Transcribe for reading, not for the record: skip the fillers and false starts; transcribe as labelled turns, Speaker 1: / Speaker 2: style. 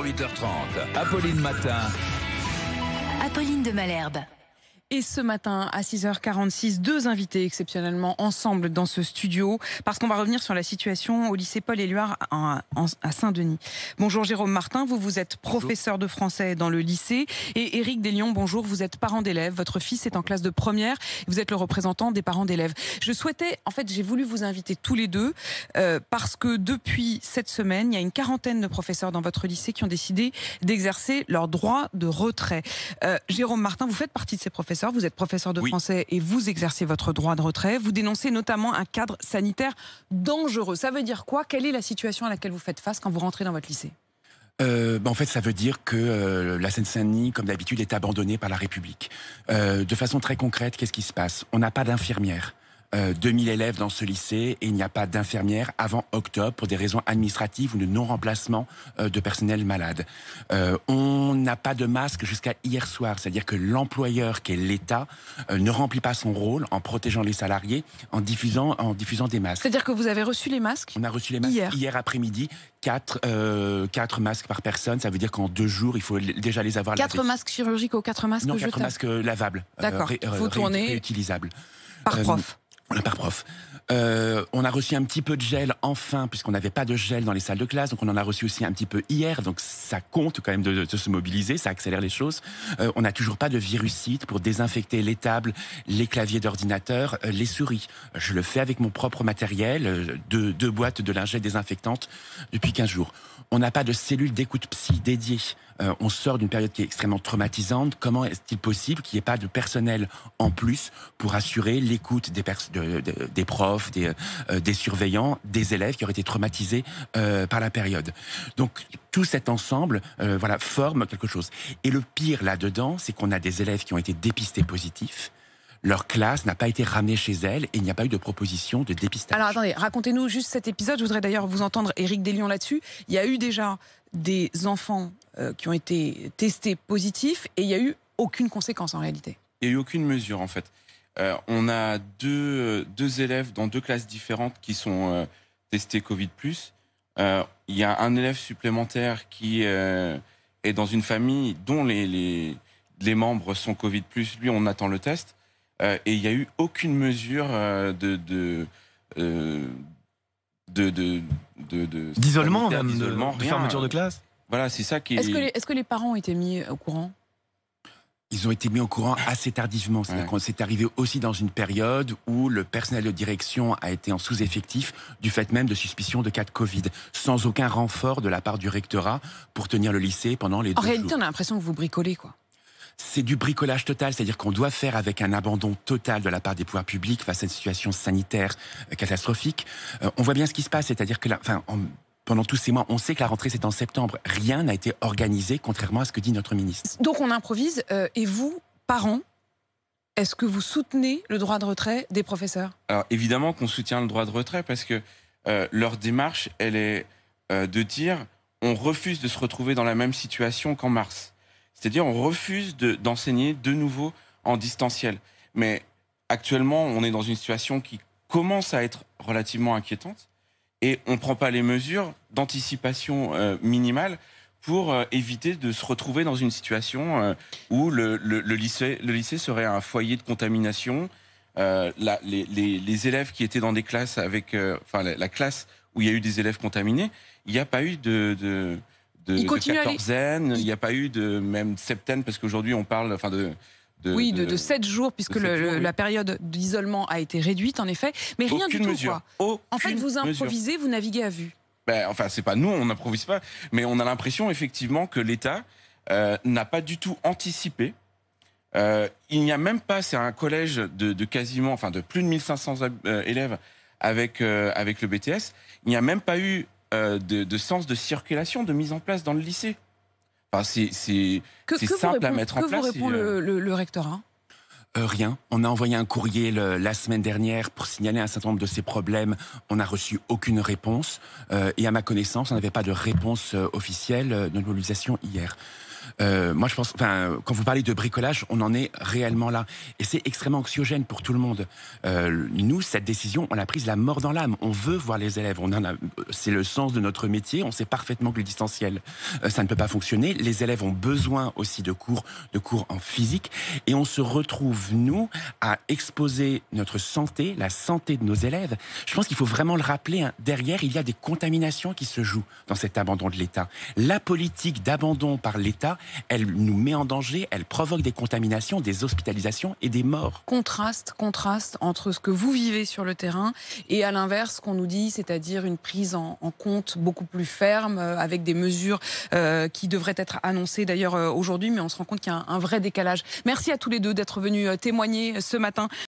Speaker 1: 8h30, Apolline Matin.
Speaker 2: Apolline de Malherbe.
Speaker 3: Et ce matin, à 6h46, deux invités exceptionnellement ensemble dans ce studio, parce qu'on va revenir sur la situation au lycée Paul-Éluard à Saint-Denis. Bonjour Jérôme Martin, vous êtes professeur de français dans le lycée. Et Éric Deslions, bonjour, vous êtes parent d'élèves. Votre fils est en classe de première. Vous êtes le représentant des parents d'élèves. J'ai voulu vous inviter tous les deux, parce que depuis cette semaine, il y a une quarantaine de professeurs dans votre lycée qui ont décidé d'exercer leur droit de retrait. Jérôme Martin, vous faites partie de ces professeurs. Vous êtes professeur de français et vous exercez votre droit de retrait. Vous dénoncez notamment un cadre sanitaire dangereux. Ça veut dire quoi? Quelle est la situation à laquelle vous faites face quand vous rentrez dans votre lycée?
Speaker 4: En fait, ça veut dire que la Seine-Saint-Denis, comme d'habitude, est abandonnée par la République. De façon très concrète, qu'est-ce qui se passe? On n'a pas d'infirmière. 2000 élèves dans ce lycée et il n'y a pas d'infirmière avant octobre pour des raisons administratives ou de non-remplacement de personnel malade. On n'a pas de masque jusqu'à hier soir, c'est-à-dire que l'employeur, qui est l'État, ne remplit pas son rôle en protégeant les salariés, en diffusant des masques.
Speaker 3: C'est-à-dire que vous avez reçu les masques?
Speaker 4: On a reçu les masques hier après-midi, 4 masques par personne, ça veut dire qu'en 2 jours, il faut déjà les avoir lavés.
Speaker 3: 4 masques chirurgicaux, 4 masques
Speaker 4: Non,
Speaker 3: jetables?
Speaker 4: 4 masques lavables, réutilisables.
Speaker 3: Par prof.
Speaker 4: Par prof. On a reçu un petit peu de gel enfin, puisqu'on n'avait pas de gel dans les salles de classe, donc on en a reçu aussi un petit peu hier, donc ça compte quand même de se mobiliser, ça accélère les choses. On n'a toujours pas de virucide pour désinfecter les tables, les claviers d'ordinateur, les souris. Je le fais avec mon propre matériel, 2 boîtes de lingettes désinfectantes depuis 15 jours. On n'a pas de cellule d'écoute psy dédiée. On sort d'une période qui est extrêmement traumatisante. Comment est-il possible qu'il n'y ait pas de personnel en plus pour assurer l'écoute des profs, des surveillants, des élèves qui auraient été traumatisés par la période? Donc tout cet ensemble forme quelque chose. Et le pire là-dedans, c'est qu'on a des élèves qui ont été dépistés positifs. Leur classe n'a pas été ramenée chez elle et il n'y a pas eu de proposition de dépistage.
Speaker 3: Alors attendez, racontez-nous juste cet épisode. Je voudrais d'ailleurs vous entendre, Éric Deslions, là-dessus. Il y a eu déjà des enfants qui ont été testés positifs et il n'y a eu aucune conséquence en réalité.
Speaker 5: Il n'y a eu aucune mesure en fait. On a deux élèves dans 2 classes différentes qui sont testés Covid+. Il y a un élève supplémentaire qui est dans une famille dont les membres sont Covid+. Lui, on attend le test. Et il n'y a eu aucune mesure
Speaker 6: d'isolement, même,
Speaker 5: d'isolement,
Speaker 6: de fermeture de classe.
Speaker 5: Voilà, c'est ça qui
Speaker 3: est... Est-ce que les parents ont été mis au courant?
Speaker 4: Ils ont été mis au courant assez tardivement. C'est-à-dire qu'on s'est arrivé aussi dans une période où le personnel de direction a été en sous-effectif du fait même de suspicion de cas de Covid, sans aucun renfort de la part du rectorat pour tenir le lycée pendant les 2 jours.
Speaker 3: En réalité, on a l'impression que vous bricolez, quoi.
Speaker 4: C'est du bricolage total, c'est-à-dire qu'on doit faire avec un abandon total de la part des pouvoirs publics face à une situation sanitaire catastrophique. On voit bien ce qui se passe, c'est-à-dire que pendant tous ces mois, on sait que la rentrée c'est en septembre. Rien n'a été organisé, contrairement à ce que dit notre ministre.
Speaker 3: Donc on improvise. Et vous, parents, est-ce que vous soutenez le droit de retrait des professeurs?
Speaker 5: Alors évidemment qu'on soutient le droit de retrait parce que leur démarche, elle est de dire on refuse de se retrouver dans la même situation qu'en mars. C'est-à-dire on refuse d'enseigner de nouveau en distanciel. Mais actuellement, on est dans une situation qui commence à être relativement inquiétante et on ne prend pas les mesures d'anticipation minimale pour éviter de se retrouver dans une situation où le lycée serait un foyer de contamination. Les élèves qui étaient dans des classes avec... la classe où il y a eu des élèves contaminés, il n'y a pas eu de quatorzaine, il n'y a pas eu de même septaine, parce qu'aujourd'hui on parle
Speaker 3: de 7 jours, puisque la période d'isolement a été réduite, en effet. Mais rien du tout, quoi. En fait, vous improvisez, vous naviguez à vue.
Speaker 5: C'est pas nous, on n'improvise pas, mais on a l'impression effectivement que l'État n'a pas du tout anticipé. Il n'y a même pas, c'est un collège de quasiment, de plus de 1500 élèves avec le BTS, il n'y a même pas eu de sens de circulation, de mise en place dans le lycée. C'est simple à mettre en place.
Speaker 3: Que vous répond le rectorat?
Speaker 4: Rien. On a envoyé un courrier la semaine dernière pour signaler un certain nombre de ces problèmes. On n'a reçu aucune réponse. Et à ma connaissance, on n'avait pas de réponse officielle de mobilisation hier. Moi, je pense, quand vous parlez de bricolage, on en est réellement là. Et c'est extrêmement anxiogène pour tout le monde. Nous, cette décision, on l'a prise la mort dans l'âme. On veut voir les élèves. C'est le sens de notre métier. On sait parfaitement que le distanciel, ça ne peut pas fonctionner. Les élèves ont besoin aussi de cours en physique. Et on se retrouve, nous, à exposer notre santé, la santé de nos élèves. Je pense qu'il faut vraiment le rappeler. Hein. Derrière, il y a des contaminations qui se jouent dans cet abandon de l'État. La politique d'abandon par l'État, elle nous met en danger, elle provoque des contaminations, des hospitalisations et des morts.
Speaker 3: Contraste entre ce que vous vivez sur le terrain et à l'inverse ce qu'on nous dit, c'est-à-dire une prise en compte beaucoup plus ferme, avec des mesures qui devraient être annoncées d'ailleurs aujourd'hui, mais on se rend compte qu'il y a un vrai décalage. Merci à tous les deux d'être venus témoigner ce matin